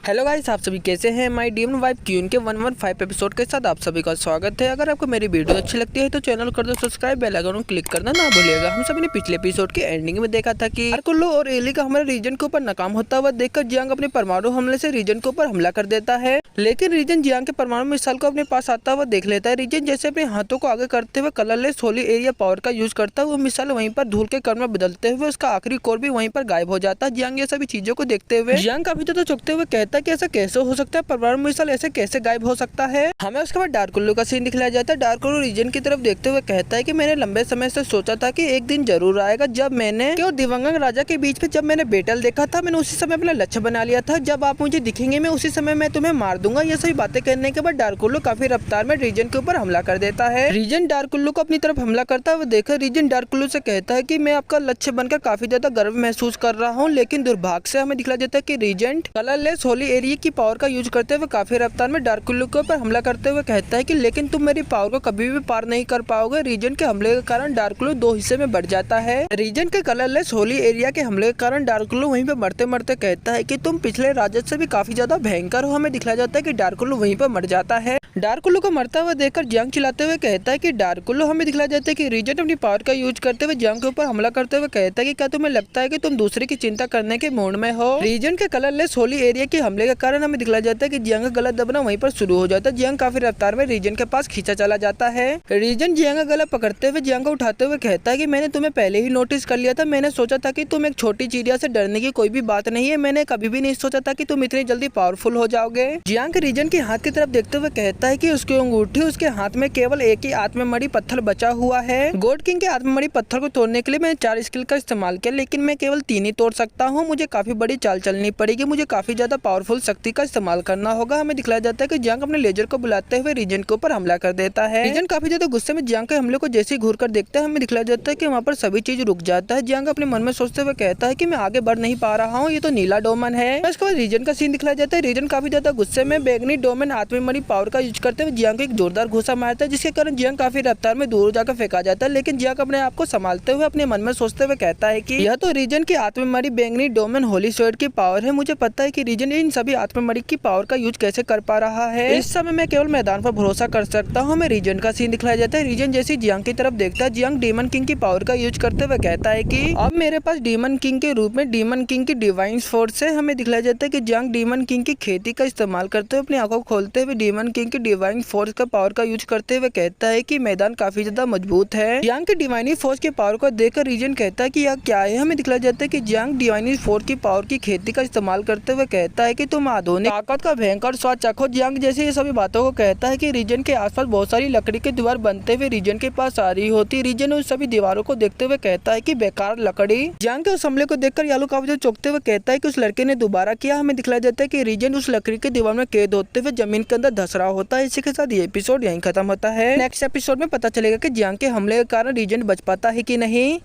Hello guys, आप सभी कैसे हैं। माय ड्रीम वाइफ क्यून के 115 एपिसोड के साथ आप सभी का स्वागत है। अगर आपको मेरी वीडियो अच्छी लगती है तो चैनल कर दो सब्सक्राइब, बेल आइकन क्लिक करना ना भूलिएगा। हम सभी ने पिछले एपिसोड के एंडिंग में देखा था कि आर्कुल्लो और एली का हमारे रीजन के ऊपर नाकाम होता हुआ देखकर जियांग अपने परमाणु हमले से रीजन के ऊपर हमला कर देता है। लेकिन रीजन जियांग के परमाणु मिसाइल को अपने पास आता हुआ देख लेता है। रीजन जैसे अपने हाथों को आगे करते हुए कलरलेस होली एरिया पावर का यूज करता है, वो मिसाइल वहीं पर धूल के कण में बदलते हुए उसका आखिरी कोर भी वहीं पर गायब हो जाता है। जियांग ये सभी चीजों को देखते हुए जियांग काफी ज्यादा चौंकते हुए कहता है कि ऐसा कैसे हो सकता है, परमाणु मिसाइल ऐसे कैसे गायब हो सकता है। हमें उसके बाद डार्कुल्लो का सीन दिखलाया जाता है। डार्कुल्लो रीजन की तरफ देखते हुए कहता है कि मैंने लंबे समय से सोचा था कि एक दिन जरूर आएगा जब मैंने और दिवंगत राजा के बीच में जब मैंने बैटल देखा था, मैंने उसी समय अपना लक्ष्य बना लिया था। जब आप मुझे दिखेंगे मैं उसी समय मैं तुम्हें मार दूंगा। ये सभी बातें कहने के बाद डार्कुल्लो काफी रफ्तार में रीजन के ऊपर हमला कर देता है। रीजन डार्कुल्लो को अपनी तरफ हमला करता हुआ देखकर रीजन डार्कुल्लो से कहता है कि मैं आपका लक्ष्य बनकर काफी ज्यादा गर्व महसूस कर रहा हूँ, लेकिन दुर्भाग्य से हमें दिखला देता है कि रीजन कलरलेस होली एरिया की पावर का यूज करते हुए काफी रफ्तार में डार्कुल्लो के ऊपर हमला करते हुए कहता है कि लेकिन तुम मेरी पावर को कभी भी पार नहीं कर पाओगे। रीजन के हमले के कारण डार्कुल्लो दो हिस्से में बढ़ जाता है। रीजन के कलरलेस होली एरिया के हमले के कारण डार्कुल्लो वहीं पे मरते मरते कहता है कि तुम पिछले राजा से भी काफी ज्यादा भयंकर हो। हमें दिखलाया जाता है कि डार्कुल्लो वहीं पर मर जाता है। डार्कुल्लो को मरता हुआ देखकर जियांग चिल्लाते हुए कहता है कि डार्कुल्लो, हमें दिखलाया जाता है कि रीजन अपनी पावर का यूज करते हुए जियांग के ऊपर हमला करते हुए कहता है कि क्या तुम्हें लगता है कि तुम दूसरे की चिंता करने के मूड में हो। रीजन के कलरलेस होली एरिया के हमले के कारण हमें दिखलाया जाता है कि जियांग का गला दबना वहीं पर शुरू हो जाता है। जियांग काफी रफ्तार में रीजन के पास खींचा चला जाता है। रीजन जियांग का गला पकड़ते हुए जियांग को उठाते हुए कहता है कि मैंने तुम्हें पहले ही नोटिस कर लिया था। मैंने सोचा था कि तुम एक छोटी चिड़िया से डरने की कोई भी बात नहीं है। मैंने कभी भी नहीं सोचा था कि तुम इतनी जल्दी पावरफुल हो जाओगे। जियांग रीजन के हाथ की तरफ देखते हुए कहता है कि उसकी अंगूठी उसके हाथ में केवल एक ही आत्ममणि पत्थर बचा हुआ है। गॉड किंग के आत्ममणि पत्थर को तोड़ने के लिए मैंने 4 स्किल का इस्तेमाल किया, लेकिन मैं केवल 3 ही तोड़ सकता हूँ। मुझे काफी बड़ी चाल चलनी पड़ेगी, मुझे काफी ज्यादा पावरफुल शक्ति का इस्तेमाल करना होगा। हमें दिखलाया जाता है कि जियांग अपने लेजर को बुलाते हुए रीजन के ऊपर हमला कर देता है। रीजन काफी ज्यादा गुस्से में जियांग के हमले को जैसे ही घूर कर देखता है, हमें दिखलाया जाता है कि वहाँ पर सभी चीज रुक जाता है। जियांग अपने मन में सोचते हुए कहता है कि मैं आगे बढ़ नहीं पा रहा हूँ, ये तो नीला डोमन है। उसके बाद रीजन का सीन दिखलाया जाता है। रीजन काफी ज्यादा गुस्से में बैगनी डोमन आत्ममणि पावर का यूज करते हुए जियांग को एक जोरदार घुसा मारता है, जिसके कारण जियांग काफी रफ्तार में दूर जाकर फेंका जाता है। लेकिन जियांग अपने आप को संभालते हुए अपने मन में सोचते हुए कहता है कि यह तो रीजन की आत्ममणि बैंगनी डोमन होली स्वर्ड की पावर है। मुझे पता है कि रीजन इन सभी आत्ममणि की पावर का यूज कैसे कर पा रहा है। इस समय मैं केवल मैदान पर भरोसा कर सकता हूँ। हमें रीजन का सीन दिखलाया जाता है। रीजन जैसे जियांग की तरफ देखता है, जियांग डीमन किंग की पावर का यूज करते हुए कहता है कि अब मेरे पास डीमन किंग के रूप में डीमन किंग की डिवाइन फोर्स है। हमें दिखलाया जाता है कि जियांग डीमन किंग की खेती का इस्तेमाल करते हुए अपनी आंखों खोलते हुए डीमन किंग की डिवाइन फोर्स का पावर का यूज करते हुए कहता है कि मैदान काफी ज्यादा मजबूत है। जियांग की डिवाइन फोर्स के पावर को देखकर रीजन कहता है कि यह क्या है। हमें दिखलाया जाता है कि जियांग डिवाइन फोर्स की पावर की खेती का इस्तेमाल करते हुए कहता है कि तुम आधुनिक ताकत का भयंकर स्वाद चखो। जियांग जैसे ये सभी बातों को कहता है कि रीजन के आसपास बहुत सारी लकड़ी की दीवार बनते हुए रीजन के पास आ रही होती। रीजन उस सभी दीवारों को देखते हुए कहता है कि बेकार लकड़ी। जियांग के उस हमले को देखकर यालू काफी चौंकते हुए कहता है कि उस लड़के ने दोबारा किया। हमें दिखलाया जाता है कि रीजन उस लकड़ी के दीवार में कैद होते हुए जमीन के अंदर धस रहा होता है। इसी के साथ ये एपिसोड यहीं खत्म होता है। नेक्स्ट एपिसोड में पता चलेगा कि जियांग के हमले के कारण रीजन बच पाता है कि नहीं।